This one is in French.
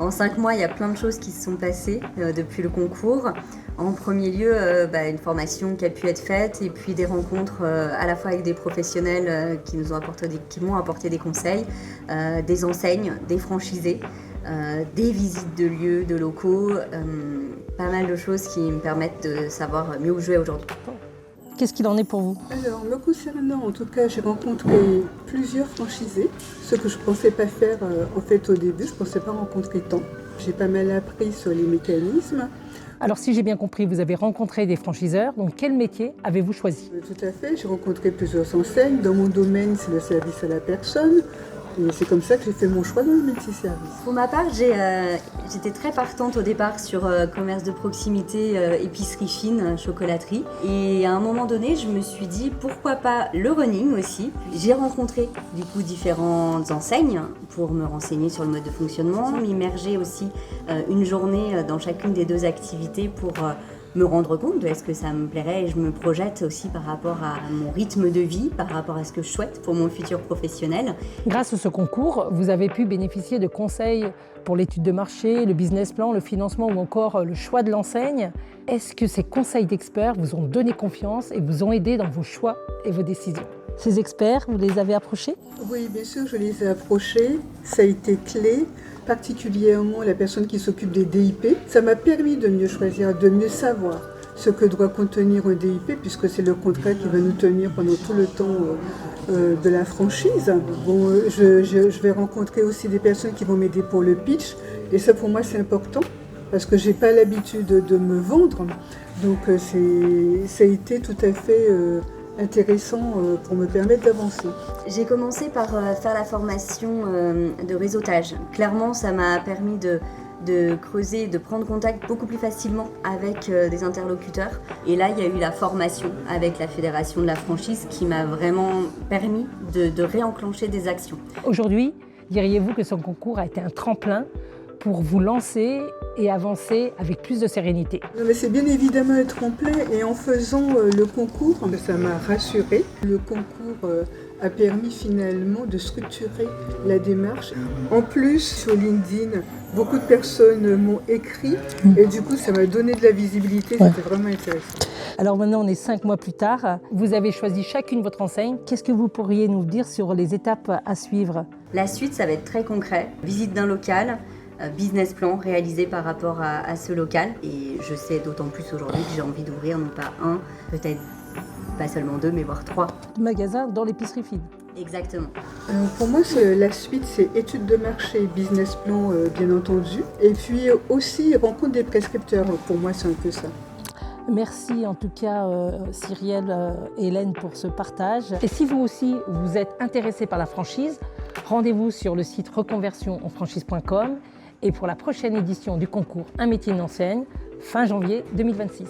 En 5 mois, il y a plein de choses qui se sont passées depuis le concours. En premier lieu, une formation qui a pu être faite et puis des rencontres à la fois avec des professionnels qui m'ont apporté des conseils, des enseignes, des franchisés, des visites de lieux, de locaux, pas mal de choses qui me permettent de savoir mieux où je vais aujourd'hui. Qu'est-ce qu'il en est pour vous? Alors, me concernant, en tout cas, j'ai rencontré plusieurs franchisés, ce que je ne pensais pas faire en fait au début, je ne pensais pas rencontrer tant. J'ai pas mal appris sur les mécanismes. Alors si j'ai bien compris, vous avez rencontré des franchiseurs, donc quel métier avez-vous choisi? Tout à fait, j'ai rencontré plusieurs enseignes. Dans mon domaine, c'est le service à la personne. Et c'est comme ça que j'ai fait mon choix dans le multiservice. Pour ma part, j'étais très partante au départ sur commerce de proximité, épicerie fine, chocolaterie. Et à un moment donné, je me suis dit pourquoi pas le running aussi. J'ai rencontré du coup différentes enseignes pour me renseigner sur le mode de fonctionnement, m'immerger aussi une journée dans chacune des deux activités pour me rendre compte de est-ce que ça me plairait et je me projette aussi par rapport à mon rythme de vie, par rapport à ce que je souhaite pour mon futur professionnel. Grâce à ce concours, vous avez pu bénéficier de conseils pour l'étude de marché, le business plan, le financement ou encore le choix de l'enseigne. Est-ce que ces conseils d'experts vous ont donné confiance et vous ont aidé dans vos choix et vos décisions? Ces experts, vous les avez approchés? Oui, bien sûr, je les ai approchés. Ça a été clé, particulièrement la personne qui s'occupe des DIP. Ça m'a permis de mieux choisir, de mieux savoir ce que doit contenir un DIP, puisque c'est le contrat qui va nous tenir pendant tout le temps de la franchise. Bon, je vais rencontrer aussi des personnes qui vont m'aider pour le pitch. Et ça, pour moi, c'est important, parce que je n'ai pas l'habitude de me vendre. Donc, ça a été tout à fait intéressant pour me permettre d'avancer. J'ai commencé par faire la formation de réseautage. Clairement, ça m'a permis de creuser, de prendre contact beaucoup plus facilement avec des interlocuteurs. Et là, il y a eu la formation avec la Fédération de la franchise qui m'a vraiment permis de réenclencher des actions. Aujourd'hui, diriez-vous que ce concours a été un tremplin pour vous lancer et avancer avec plus de sérénité? Non, mais c'est bien évidemment un tremplin et en faisant le concours, ça m'a rassurée. Le concours a permis finalement de structurer la démarche. En plus, sur LinkedIn, beaucoup de personnes m'ont écrit et du coup, ça m'a donné de la visibilité, c'était vraiment intéressant. Alors maintenant, on est 5 mois plus tard. Vous avez choisi chacune votre enseigne. Qu'est-ce que vous pourriez nous dire sur les étapes à suivre? La suite, ça va être très concret. Visite d'un local, business plan réalisé par rapport à ce local. Et je sais d'autant plus aujourd'hui que j'ai envie d'ouvrir non pas un, peut-être pas seulement 2, mais voire 3 magasins dans l'épicerie fine. Exactement. Pour moi, la suite, c'est études de marché, business plan, bien entendu. Et puis aussi rencontre des prescripteurs. Pour moi, c'est un peu ça. Merci en tout cas Cyrielle et Hélène pour ce partage. Et si vous aussi vous êtes intéressé par la franchise, rendez-vous sur le site reconversionenfranchise.com et pour la prochaine édition du concours Un métier, une enseigne, fin janvier 2026.